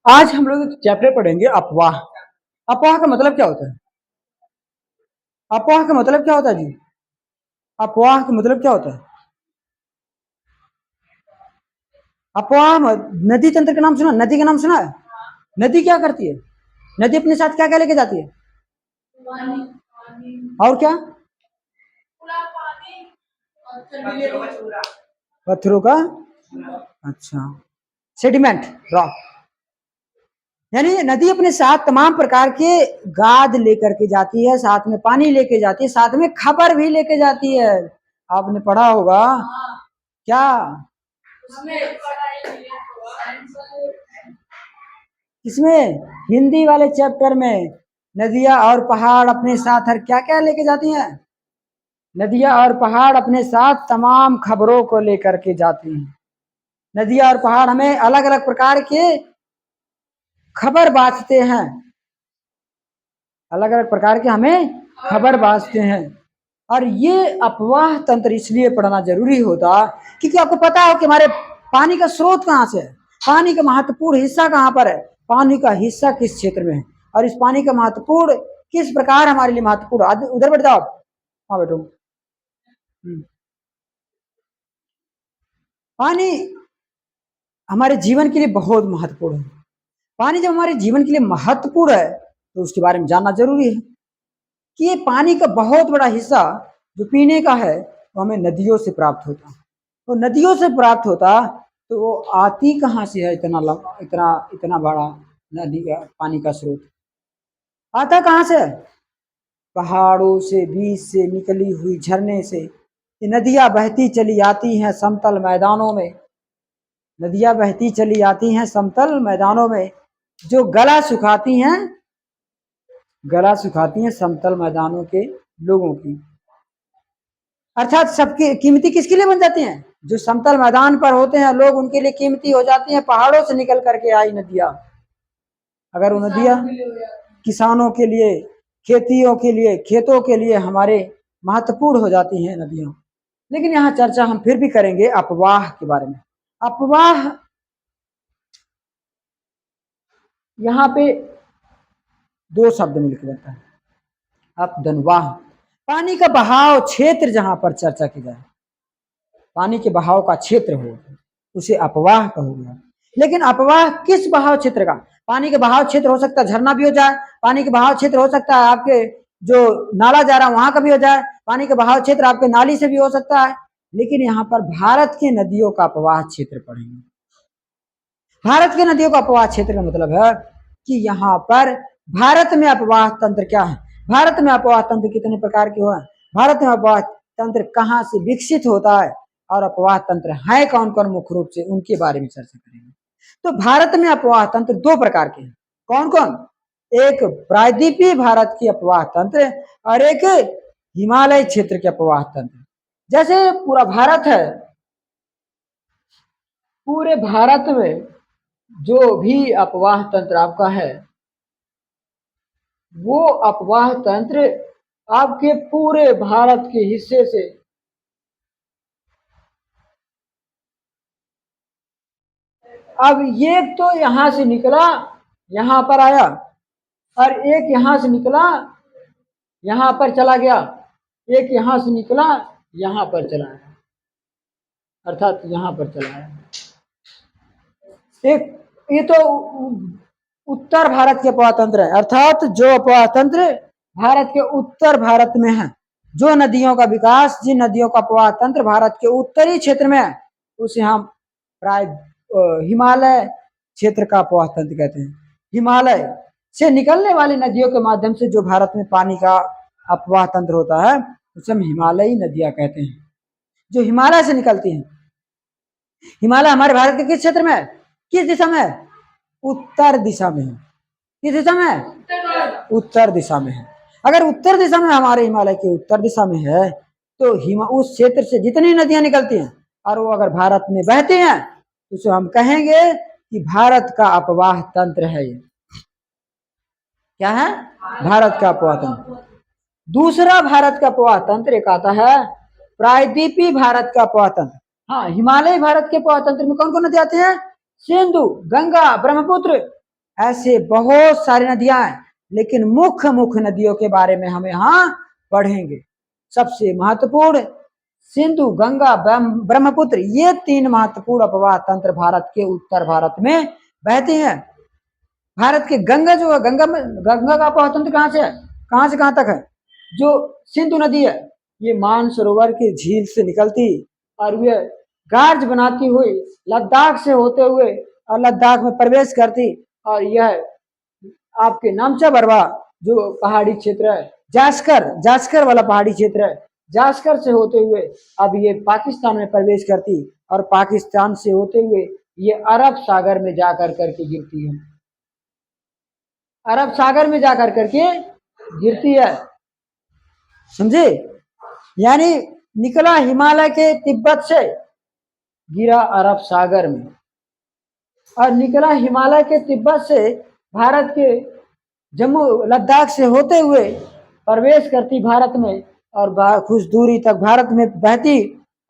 आज हम लोग चैप्टर पढ़ेंगे अफवाह। अफवाह का मतलब क्या होता है? अफवाह का मतलब क्या होता है जी? अफवाह का मतलब क्या होता है? अफवाह नदी तंत्र का नाम सुना? नदी का नाम सुना है? नदी क्या करती है? नदी अपने साथ क्या क्या लेके जाती है? और क्या? पत्थरों का, अच्छा, सेडिमेंट, रॉक। यानी नदी अपने साथ तमाम प्रकार के गाद लेकर के जाती है, साथ में पानी लेके जाती है, साथ में खबर भी लेके जाती है। आपने पढ़ा होगा क्या? इसमें हिंदी वाले चैप्टर में नदियां और पहाड़ अपने साथ हर क्या क्या लेके जाती हैं? नदियां और पहाड़ अपने साथ तमाम खबरों को लेकर के जाती हैं। नदियां और पहाड़ हमें अलग अलग प्रकार के खबर बांटते हैं, अलग अलग प्रकार के हमें खबर बांटते हैं। और ये अफवाह तंत्र इसलिए पढ़ना जरूरी होता क्योंकि आपको पता हो कि हमारे पानी का स्रोत कहाँ से है, पानी का महत्वपूर्ण हिस्सा कहाँ पर है, पानी का हिस्सा किस क्षेत्र में है, और इस पानी का महत्वपूर्ण किस प्रकार हमारे लिए महत्वपूर्ण। उधर बैठ जाओ, हाँ बैठो। पानी हमारे जीवन के लिए बहुत महत्वपूर्ण है। पानी जब हमारे जीवन के लिए महत्वपूर्ण है तो उसके बारे में जानना जरूरी है कि ये पानी का बहुत बड़ा हिस्सा जो पीने का है वो हमें नदियों से प्राप्त होता। तो नदियों से प्राप्त होता तो वो आती कहाँ से है? इतना लंबा, इतना इतना बड़ा नदी का पानी का स्रोत आता कहाँ से? पहाड़ों से, बीच से निकली हुई झरने से ये नदियां बहती चली आती हैं समतल मैदानों में। नदियां बहती चली आती हैं समतल मैदानों में, जो गला सुखाती हैं समतल मैदानों के लोगों की। अर्थात सबकी कीमती किसके लिए बन जाती हैं? जो समतल मैदान पर होते हैं लोग, उनके लिए कीमती हो जाती हैं। पहाड़ों से निकल करके आई नदियां, अगर वो नदियां किसानों के लिए, खेतियों के लिए, खेतों के लिए हमारे महत्वपूर्ण हो जाती हैं नदियां। लेकिन यहाँ चर्चा हम फिर भी करेंगे अफवाह के बारे में। अफवाह यहाँ पे दो शब्द मिलकर बनता है, अपदनवाह। पानी का बहाव क्षेत्र जहां पर चर्चा की जाए, पानी के बहाव का क्षेत्र हो उसे अपवाह कहोगे। लेकिन अपवाह किस बहाव क्षेत्र का? पानी के बहाव क्षेत्र हो सकता है झरना भी हो जाए, पानी के बहाव क्षेत्र हो सकता है आपके जो नाला जा रहा है वहां का भी हो जाए, पानी के बहाव क्षेत्र आपके नाली से भी हो सकता है। लेकिन यहाँ पर भारत की नदियों का अपवाह क्षेत्र पढ़ेंगे। भारत की नदियों का अपवाह क्षेत्र का मतलब है कि यहाँ पर भारत में अपवाह तंत्र क्या है, भारत में अपवाह तंत्र कितने प्रकार के हुआ, भारत में अपवाह तंत्र कहाँ से विकसित होता है, और अपवाह तंत्र है कौन कौन मुख्य रूप से, उनके बारे में चर्चा करेंगे। तो भारत में अपवाह तंत्र दो प्रकार के हैं। कौन कौन? एक प्रायद्वीपीय भारत की अपवाह तंत्र और एक हिमालय क्षेत्र के अपवाह तंत्र। जैसे पूरा भारत है, पूरे भारत में जो भी अपवाह तंत्र आपका है वो अपवाह तंत्र आपके पूरे भारत के हिस्से से अब ये तो यहां से निकला यहां पर आया, और एक यहां से निकला यहां पर चला गया, एक यहां से निकला यहां पर चला आया, अर्थात यहां पर चला आया। एक ये तो उत्तर भारत के अपवाह तंत्र है, अर्थात जो अपवाह तंत्र भारत के उत्तर भारत में है, जो नदियों का विकास, जिन नदियों का अपवाह तंत्र भारत के उत्तरी क्षेत्र में है उसे हम प्राय हिमालय क्षेत्र का अपवाह तंत्र कहते हैं। हिमालय से निकलने वाली नदियों के माध्यम से जो भारत में पानी का अपवाह तंत्र होता है उसे हम हिमालयी नदियां कहते हैं, जो हिमालय से निकलती हैं। हिमालय हमारे भारत के किस क्षेत्र में है, किस दिशा में है? उत्तर दिशा में है। किस दिशा में है? उत्तर दिशा में है। अगर उत्तर दिशा में हमारे हिमालय की उत्तर दिशा में है तो उस क्षेत्र से जितनी नदियां निकलती हैं और वो अगर भारत में बहती हैं तो उसे हम कहेंगे कि भारत का अपवाह तंत्र है। ये क्या है? भारत का अपवाह तंत्र। दूसरा भारत का अपवाह तंत्र एक आता है प्रायद्वीपीय भारत का अपवाह तंत्र। हाँ, हिमालय भारत के अपवाह तंत्र में कौन कौन नदी आती है? सिंधु, गंगा, ब्रह्मपुत्र, ऐसे बहुत सारी नदियां हैं, लेकिन मुख्य मुख्य नदियों के बारे में हम यहाँ पढ़ेंगे। सबसे महत्वपूर्ण सिंधु, गंगा, ब्रह्मपुत्र, ये तीन महत्वपूर्ण अपवाह तंत्र भारत के उत्तर भारत में बहते हैं। भारत के गंगा जो है, गंगा का अपवाह तंत्र कहां से कहां तक है? जो सिंधु नदी है, ये मानसरोवर की झील से निकलती और ये गार्ज बनाती हुई लद्दाख से होते हुए और लद्दाख में प्रवेश करती, और यह आपके नामचा बरवा जो पहाड़ी क्षेत्र है, जास्कर वाला पहाड़ी क्षेत्र है, जास्कर से होते हुए अब ये पाकिस्तान में प्रवेश करती और पाकिस्तान से होते हुए ये अरब सागर में जाकर करके गिरती है, अरब सागर में जाकर करके गिरती है, समझे? यानी निकला हिमालय के तिब्बत से, गिरा अरब सागर में, और निकला हिमालय के तिब्बत से भारत के जम्मू लद्दाख से होते हुए प्रवेश करती भारत में, और कुछ दूरी तक भारत में बहती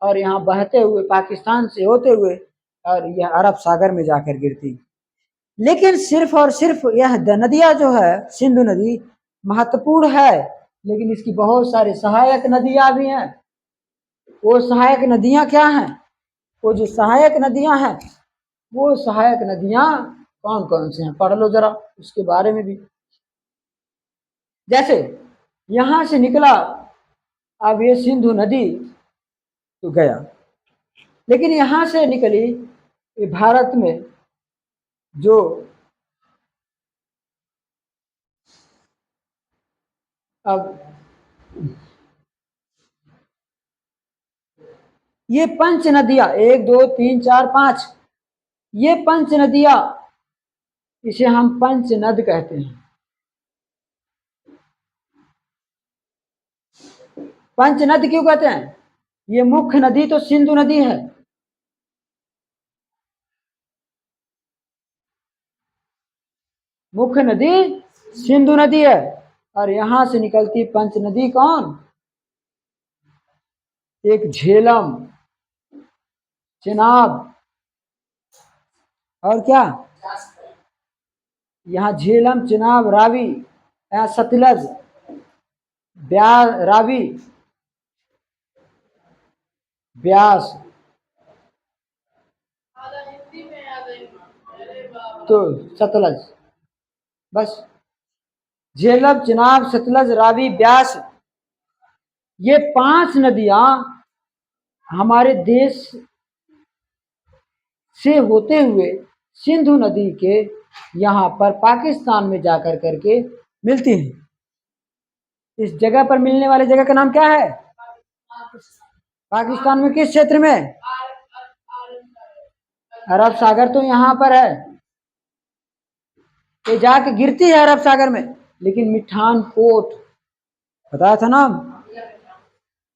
और यहाँ बहते हुए पाकिस्तान से होते हुए और यह अरब सागर में जाकर गिरती। लेकिन सिर्फ और सिर्फ यह नदियां जो है, सिंधु नदी महत्वपूर्ण है, लेकिन इसकी बहुत सारी सहायक नदियां भी हैं। वो सहायक नदियां क्या हैं? वो जो सहायक नदियां हैं, वो सहायक नदियां कौन कौन से हैं, पढ़ लो जरा उसके बारे में भी। जैसे यहां से निकला अब ये सिंधु नदी तो गया, लेकिन यहां से निकली भारत में जो अब ये पंच नदियां, 1 2 3 4 5, ये पंच नदियां, इसे हम पंच नद कहते हैं। पंच नद क्यों कहते हैं? ये मुख्य नदी तो सिंधु नदी है, मुख्य नदी सिंधु नदी है, और यहां से निकलती पंच नदी कौन? एक झेलम, चिनाब, और क्या? यहाँ झेलम, चिनाब, रावी, यहाँ सतलज, रावी, ब्यास, तो सतलज, बस झेलम, चिनाब, सतलज, रावी, ब्यास, ये 5 नदियां हमारे देश से होते हुए सिंधु नदी के यहाँ पर पाकिस्तान में जाकर करके मिलती हैं। इस जगह पर मिलने वाली जगह का नाम क्या है? पाकिस्तान में किस क्षेत्र में? अरब सागर तो यहाँ पर है, ये जाके गिरती है अरब सागर में, लेकिन मिठान कोट बताया था ना,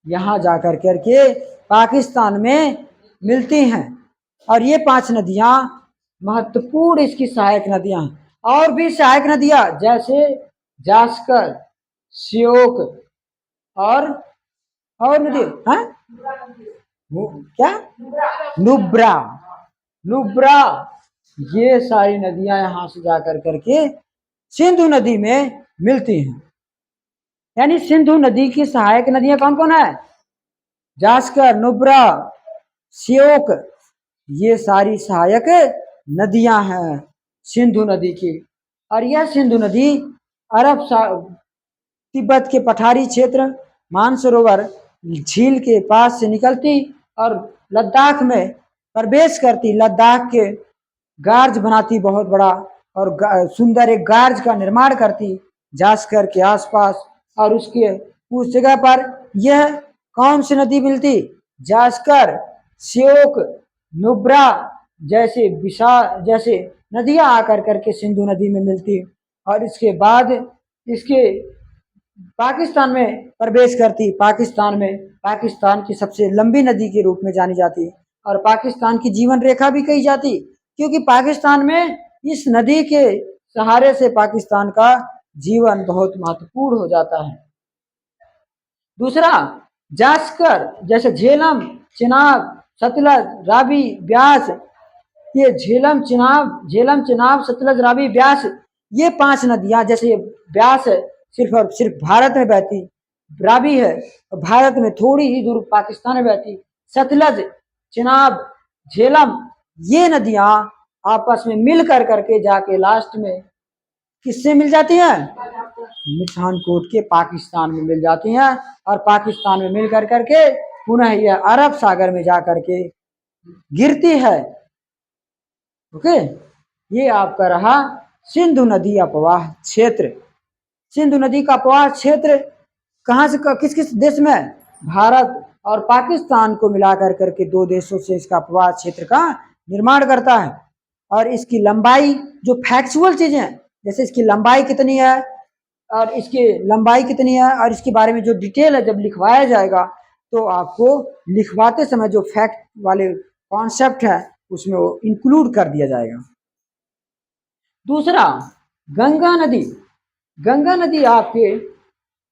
यहाँ जाकर करके पाकिस्तान में मिलती हैं। और ये 5 नदियां महत्वपूर्ण इसकी सहायक नदियां हैं। और भी सहायक नदियां जैसे जास्कर, श्योक, और नदी है क्या? नुब्रा, नुब्रा, ये सारी नदियां यहां से जाकर करके सिंधु नदी में मिलती हैं। यानी सिंधु नदी की सहायक नदियां कौन कौन है? जास्कर, नुब्रा, श्योक, ये सारी सहायक नदियां हैं सिंधु नदी की। और यह सिंधु नदी अरब तिब्बत के पठारी क्षेत्र मानसरोवर झील के पास से निकलती और लद्दाख में प्रवेश करती, लद्दाख के गार्ज बनाती बहुत बड़ा, और सुंदर एक गार्ज का निर्माण करती जास्कर के आसपास, और उसके उस जगह पर यह कौन सी नदी मिलती? जास्कर, श्योक, नुब्रा जैसे नदियां आकर करके सिंधु नदी में मिलती, और इसके बाद इसके पाकिस्तान में प्रवेश करती। पाकिस्तान की सबसे लंबी नदी के रूप में जानी जाती, और पाकिस्तान की जीवन रेखा भी कही जाती, क्योंकि पाकिस्तान में इस नदी के सहारे से पाकिस्तान का जीवन बहुत महत्वपूर्ण हो जाता है। दूसरा, जास्कर जैसे झेलम, चिनाब, सतलज, रावी, ब्यास, ये झेलम चिनाब सतलज रावी ब्यास, ये 5 नदियां, जैसे ब्यास है सिर्फ और सिर्फ भारत में बहती, रावी है और भारत में थोड़ी ही दूर पाकिस्तान में बहती, सतलज चिनाब झेलम, ये नदियां आपस में मिल कर करके जाके लास्ट में किससे मिल जाती हैं? मिठानकोट के पाकिस्तान में मिल जाती हैं और पाकिस्तान में मिल कर करके पुनः यह अरब सागर में जा करके गिरती है। ओके, ये आपका रहा सिंधु नदी अपवाह क्षेत्र। सिंधु नदी का अपवाह क्षेत्र कहाँ से किस किस देश में? भारत और पाकिस्तान को मिलाकर करके 2 देशों से इसका अपवाह क्षेत्र का निर्माण करता है। और इसकी लंबाई, जो फैक्चुअल चीजें, जैसे इसकी लंबाई कितनी है और इसकी लंबाई कितनी है और इसके बारे में जो डिटेल है, जब लिखवाया जाएगा तो आपको लिखवाते समय जो फैक्ट वाले कॉन्सेप्ट है उसमें वो इंक्लूड कर दिया जाएगा। दूसरा, गंगा नदी। गंगा नदी आपके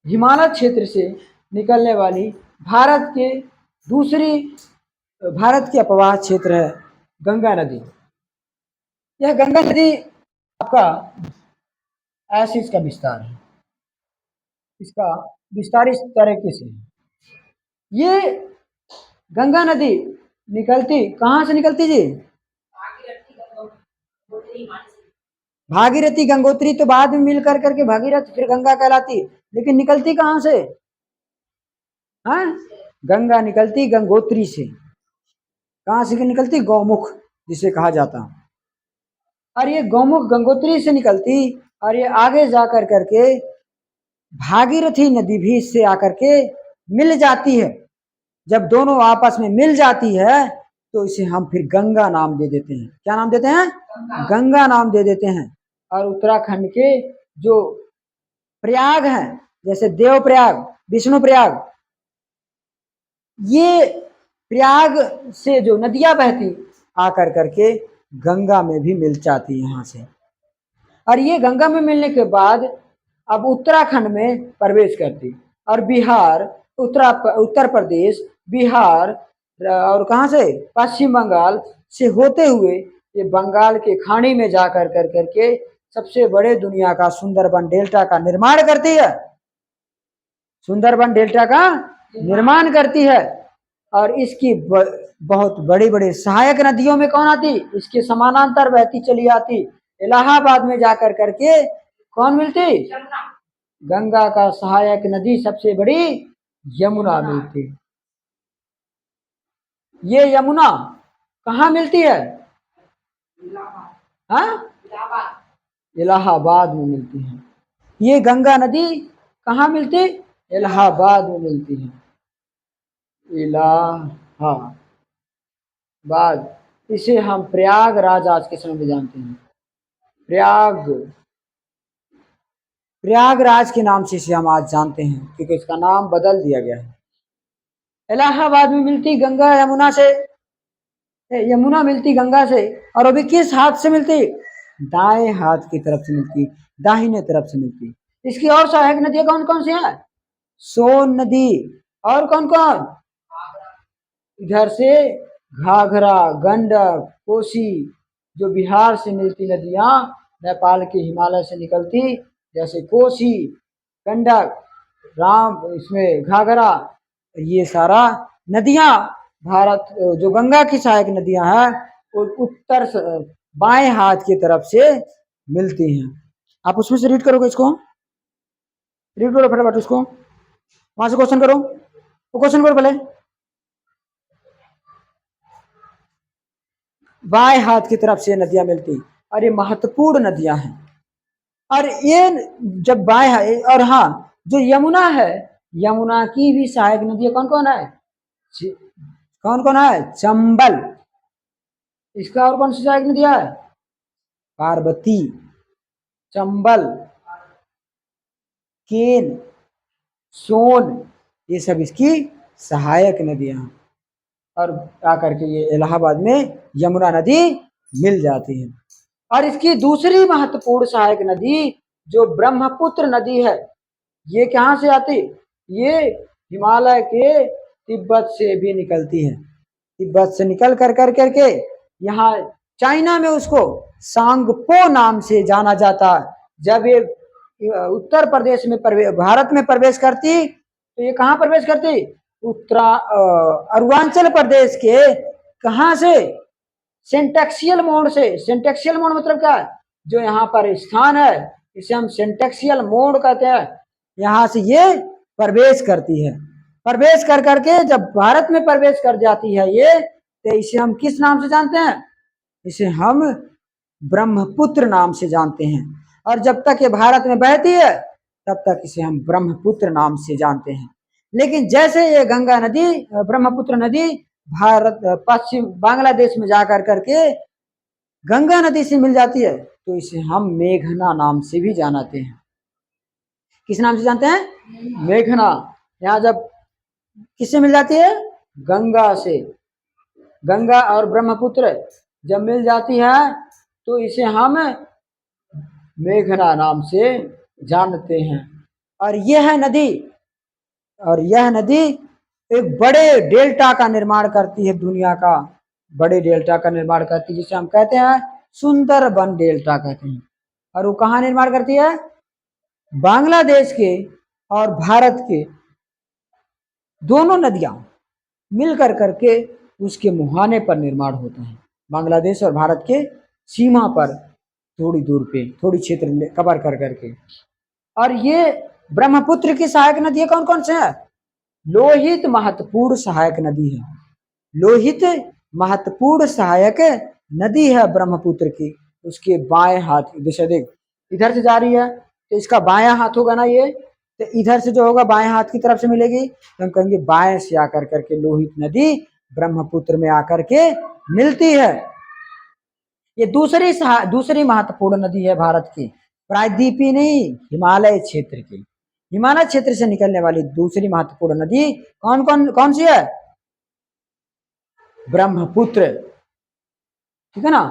हिमालय क्षेत्र से निकलने वाली भारत के अपवाह क्षेत्र है गंगा नदी। यह गंगा नदी आपका ऐसे इसका विस्तार है, इसका विस्तार इस तरीके से। ये गंगा नदी निकलती कहाँ से निकलती जी? भागीरथी गंगोत्री तो बाद में मिलकर करके भागीरथ फिर गंगा कहलाती, लेकिन निकलती कहाँ से? हाँ, गंगा निकलती गंगोत्री से। कहाँ से निकलती? गौमुख जिसे कहा जाता। और ये गौमुख गंगोत्री से निकलती और ये आगे जाकर करके भागीरथी नदी भी इससे आकर के मिल जाती है। जब दोनों आपस में मिल जाती है तो इसे हम फिर गंगा नाम दे देते हैं। क्या नाम देते हैं? गंगा नाम दे देते हैं। और उत्तराखंड के जो प्रयाग हैं, जैसे देवप्रयाग, विष्णु प्रयाग, ये प्रयाग से जो नदियां बहती आकर करके गंगा में भी मिल जाती यहाँ से। और ये गंगा में मिलने के बाद अब उत्तराखंड में प्रवेश करती और बिहार, उत्तर प्रदेश, बिहार और कहाँ से? पश्चिम बंगाल से होते हुए ये बंगाल के खाड़ी में जाकर कर करके सबसे बड़े दुनिया का सुंदरबन डेल्टा का निर्माण करती है। सुंदरबन डेल्टा का निर्माण करती है। और इसकी बहुत बड़ी बड़ी सहायक नदियों में कौन आती? इसके समानांतर बहती चली आती। इलाहाबाद में जाकर करके कौन मिलती? गंगा का सहायक नदी सबसे बड़ी यमुना मिलती। ये यमुना कहाँ मिलती है? हाँ, इलाहाबाद में मिलती है। ये गंगा नदी कहाँ मिलती? इलाहाबाद में मिलती है। इलाहाबाद, इसे हम प्रयागराज आज के समय में जानते हैं। प्रयागराज के नाम से इसे हम आज जानते हैं क्योंकि इसका नाम बदल दिया गया है। इलाहाबाद में मिलती गंगा यमुना से, यमुना मिलती गंगा से। और अभी किस हाथ से मिलती? दाएं हाथ की तरफ से मिलती, दाहिने तरफ से मिलती। इसकी और सहायक नदियां कौन कौन सी हैं? सोन नदी और कौन कौन? इधर से घाघरा, गंडक, कोसी, जो बिहार से मिलती नदियां नेपाल के हिमालय से निकलती, जैसे कोसी, गंडक, इसमें घाघरा, ये सारा नदियां भारत, जो गंगा की सहायक नदियां हैं वो उत्तर बाएं हाथ की तरफ से मिलती हैं। आप उसमें से रीड करोगे, इसको रीड करो फटाफट, उसको वहां से क्वेश्चन करो, वो क्वेश्चन करो पहले। बाएं हाथ की तरफ से नदियां मिलती और ये महत्वपूर्ण नदियां हैं। और ये जब बाएं, और हाँ, जो यमुना है, यमुना की भी सहायक नदियां कौन कौन है? कौन कौन है? चंबल। इसका और कौन सी सहायक नदियां है? पार्वती, चंबल, केन, सोन, ये सब इसकी सहायक नदियां हैं। और आकर के ये इलाहाबाद में यमुना नदी मिल जाती है। और इसकी दूसरी महत्वपूर्ण सहायक नदी जो ब्रह्मपुत्र नदी है, ये कहाँ से आती? ये हिमालय के तिब्बत से भी निकलती है। तिब्बत से निकल कर करके यहाँ चाइना में उसको सांगपो नाम से जाना जाता। जब ये उत्तर प्रदेश में भारत में प्रवेश करती तो ये कहाँ प्रवेश करती? अरुणाचल प्रदेश के कहाँ से? सिंटेक्सियल मोड से। सिंटेक्सियल मोड मतलब क्या है? जो यहाँ पर स्थान है इसे हम सिंटेक्सियल मोड कहते हैं। यहाँ से ये प्रवेश करती है। प्रवेश कर करके जब भारत में प्रवेश कर जाती है ये, तो इसे हम किस नाम से जानते हैं? इसे हम ब्रह्मपुत्र नाम से जानते हैं। और जब तक ये भारत में बहती है तब तक इसे हम ब्रह्मपुत्र नाम से जानते हैं। लेकिन जैसे ये गंगा नदी, ब्रह्मपुत्र नदी भारत पश्चिम बांग्लादेश में जाकर करके गंगा नदी से मिल जाती है तो इसे हम मेघना नाम से भी जानते हैं। किस नाम से जानते हैं? मेघना। यहाँ जब किससे मिल जाती है? गंगा से। गंगा और ब्रह्मपुत्र जब मिल जाती है तो इसे हम मेघना नाम से जानते हैं। और यह नदी एक बड़े डेल्टा का निर्माण करती है, दुनिया का बड़े डेल्टा का निर्माण करती है, जिसे हम कहते हैं सुंदरबन डेल्टा कहते हैं। और वो कहाँ निर्माण करती है? बांग्लादेश के और भारत के दोनों नदियां मिलकर करके उसके मुहाने पर निर्माण होता है। बांग्लादेश और भारत के सीमा पर थोड़ी दूर पे, थोड़ी क्षेत्र कवर कर करके। और ये ब्रह्मपुत्र की सहायक नदियां कौन कौन से हैं? लोहित महत्वपूर्ण सहायक नदी है। लोहित महत्वपूर्ण सहायक नदी है ब्रह्मपुत्र की। उसके बाएं हाथ, जैसे देख इधर से जा रही है तो इसका बायां हाथ होगा ना ये, तो इधर से जो होगा बाएं हाथ की तरफ से मिलेगी, तो हम कहेंगे बाएं से आकर करके लोहित नदी ब्रह्मपुत्र में आकर के मिलती है। ये दूसरी महत्वपूर्ण नदी है भारत की, प्रायद्वीपीय नहीं, हिमालय क्षेत्र की। हिमालय क्षेत्र से निकलने वाली दूसरी महत्वपूर्ण नदी कौन सी है? ब्रह्मपुत्र। ठीक है ना।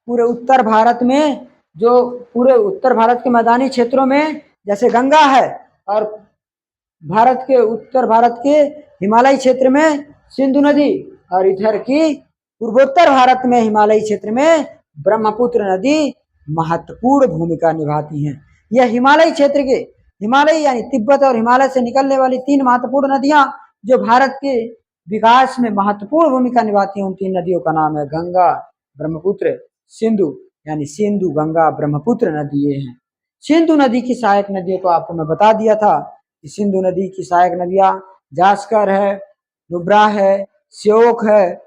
पूरे उत्तर भारत में, जो पूरे उत्तर भारत के मैदानी क्षेत्रों में जैसे गंगा है, और भारत के उत्तर भारत के हिमालयी क्षेत्र में सिंधु नदी, और इधर की पूर्वोत्तर भारत में हिमालयी क्षेत्र में ब्रह्मपुत्र नदी महत्वपूर्ण भूमिका निभाती हैं। यह हिमालयी क्षेत्र के, हिमालय यानी तिब्बत और हिमालय से निकलने वाली तीन महत्वपूर्ण नदियां जो भारत के विकास में महत्वपूर्ण भूमिका निभाती हैं, उन तीन नदियों का नाम है गंगा, ब्रह्मपुत्र, सिंधु, यानी सिंधु गंगा ब्रह्मपुत्र नदी ये हैं। सिंधु नदी की सहायक नदियों को आपको मैं बता दिया था कि सिंधु नदी की सहायक नदियां जास्कर है, नुब्रा है, श्योक है,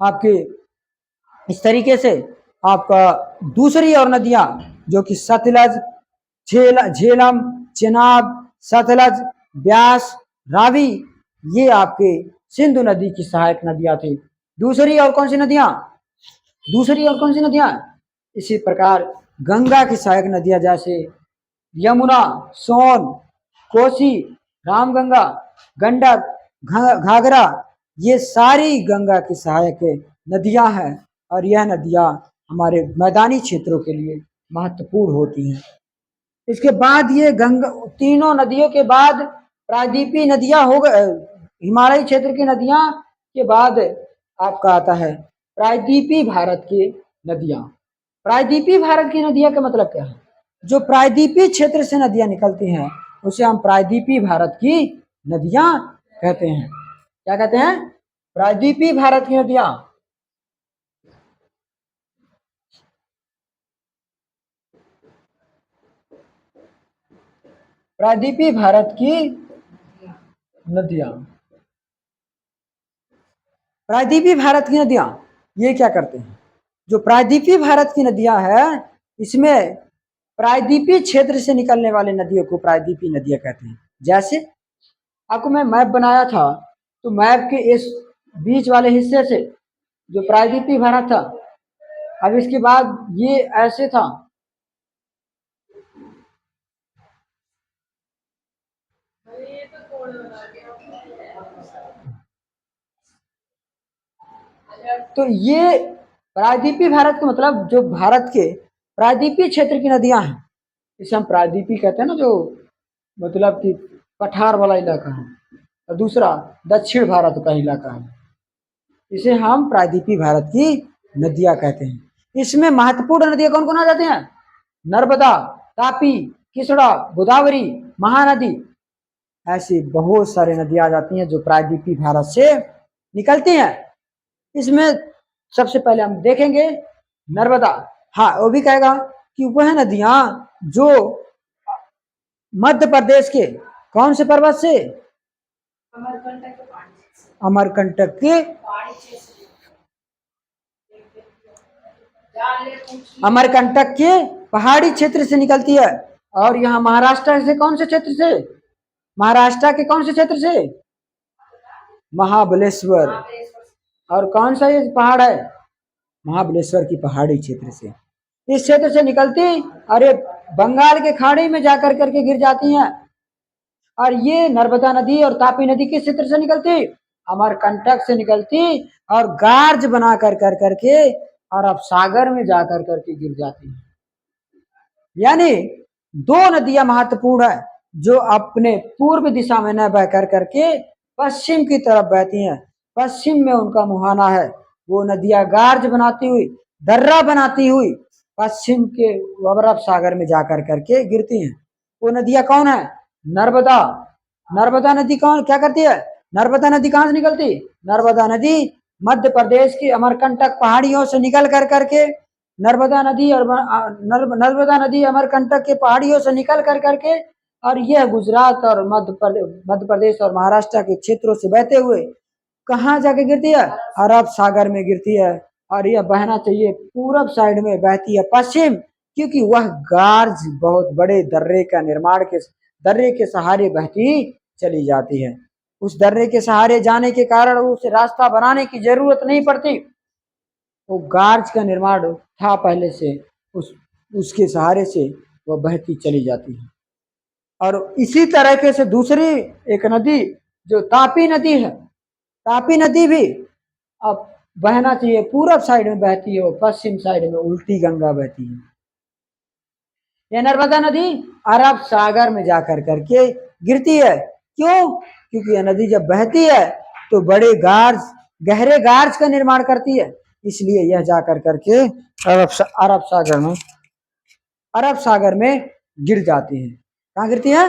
आपकी। इस तरीके से आपका दूसरी और नदियां जो कि सतलज, झेलम, चेनाब, सतलज, ब्यास, रावी, ये आपके सिंधु नदी की सहायक नदियां थी। दूसरी और कौन सी नदियां? इसी प्रकार गंगा की सहायक नदियां जैसे यमुना, सोन, कोसी, रामगंगा, गंडक, घाघरा, ये सारी गंगा की सहायक नदियां हैं। और यह नदियां हमारे मैदानी क्षेत्रों के लिए महत्वपूर्ण होती हैं। इसके बाद ये तीनों नदियों के बाद प्रायद्वीपीय नदियां हो गए, हिमालयी क्षेत्र की नदियां के बाद आपका आता है प्रायद्वीपीय भारत की नदियां। प्रायद्वीपीय भारत की नदियां का मतलब क्या है? जो प्रायद्वीपीय क्षेत्र से नदियां निकलती हैं उसे हम प्रायद्वीपीय भारत की नदियां कहते हैं। क्या कहते हैं? प्रायद्वीपीय भारत की नदियां। प्रायद्वीपीय भारत की नदियां, प्रायद्वीपीय भारत की नदियां ये क्या करते हैं? जो प्रायद्वीपीय भारत की नदियां है, इसमें प्रायद्वीपीय क्षेत्र से निकलने वाले नदियों को प्रायद्वीपीय नदियां कहते हैं। जैसे आपको मैं मैप बनाया था, तो मैप के इस बीच वाले हिस्से से जो प्रायद्वीपीय भारत था, अब इसके बाद ये ऐसे था, तो ये प्रायद्वीपीय भारत का मतलब जो भारत के प्रायद्वीपीय क्षेत्र की नदियां हैं, इसे हम प्रायद्वीपीय कहते हैं ना, जो मतलब कि पठार वाला इलाका है, और दूसरा दक्षिण भारत का इलाका है। इसे हम प्रायद्वीपीय भारत की नदियां कहते हैं। इसमें महत्वपूर्ण नदियां कौन कौन आ जाती हैं? नर्मदा, तापी, कृष्णा, गोदावरी, महानदी। ऐसी बहुत सारी नदियां आ जाती हैं जो प्रायद्वीपीय भारत से निकलती हैं। इसमें सबसे पहले हम देखेंगे नर्मदा। हाँ, वो भी कहेगा कि वह नदियां जो मध्य प्रदेश के कौन से पर्वत से? अमरकंटक के अमरकंटक के पहाड़ी क्षेत्र से निकलती है। और यहाँ महाराष्ट्र से कौन से क्षेत्र से? महाराष्ट्र के कौन से क्षेत्र से? महाबलेश्वर। और कौन सा ये पहाड़ है? महाबलेश्वर की पहाड़ी क्षेत्र से। इस क्षेत्र से निकलती और ये बंगाल के खाड़ी में जाकर करके गिर जाती हैं। और ये नर्मदा नदी और तापी नदी किस क्षेत्र से निकलती? अमरकंटक से निकलती और गार्ज बना कर करके अरब सागर में जाकर करके गिर जाती है। यानी दो नदियां महत्वपूर्ण है जो अपने पूर्व दिशा में न बह कर करके पश्चिम की तरफ बहती हैं। पश्चिम में उनका मुहाना है। वो नदियां गार्ज बनाती हुई, दर्रा बनाती हुई पश्चिम के अरब सागर में जाकर करके गिरती हैं। वो नदियां कौन है? नर्मदा। नर्मदा नदी कौन क्या करती है? नर्मदा नदी कहां से निकलती? नर्मदा नदी मध्य प्रदेश की अमरकंटक पहाड़ियों से निकल कर करके नर्मदा नदी और नर्मदा नदी अमरकंटक के पहाड़ियों से निकल कर करके और यह गुजरात और मध्य प्रदेश और महाराष्ट्र के क्षेत्रों से बहते हुए कहाँ जाके गिरती है? अरब सागर में गिरती है। और यह बहना चाहिए पूरब साइड में बहती है पश्चिम, क्योंकि वह गार्ज बहुत बड़े दर्रे के सहारे बहती चली जाती है। उस दर्रे के सहारे जाने के कारण उसे रास्ता बनाने की जरूरत नहीं पड़ती। वो गार्ज का निर्माण था पहले से, उसके सहारे से वह बहती चली जाती है। और इसी तरीके से दूसरी एक नदी जो तापी नदी है, तापी नदी भी अब बहना चाहिए पूरब साइड में बहती है, वो पश्चिम साइड में उल्टी गंगा बहती है। यह नर्मदा नदी अरब सागर में जाकर करके गिरती है। क्यों? क्योंकि यह नदी जब बहती है तो बड़े गहरे गार्ज का निर्माण करती है, इसलिए यह जाकर करके अरब सागर में गिर जाती है। कहाँ गिरती है?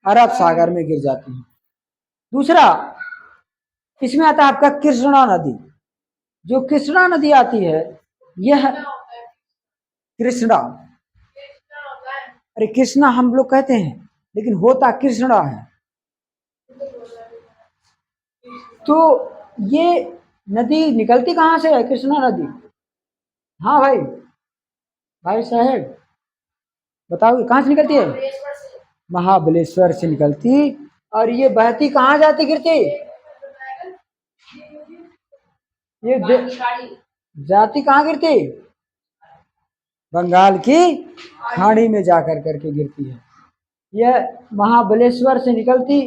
अरब सागर में गिर जाती है। दूसरा इसमें आता है आपका कृष्णा नदी। जो कृष्णा नदी आती है यह कृष्णा, अरे कृष्णा हम लोग कहते हैं लेकिन होता कृष्णा है। तो ये नदी निकलती कहाँ से है? कृष्णा नदी। हाँ भाई, भाई साहब बताओ कहाँ से निकलती है? महाबलेश्वर से निकलती। और ये बहती कहाँ जाती गिरती? ये जाती कहाँ गिरती? बंगाल की खाड़ी में जाकर करके गिरती है। यह महाबलेश्वर से निकलती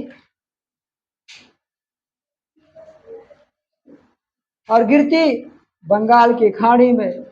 और गिरती बंगाल की खाड़ी में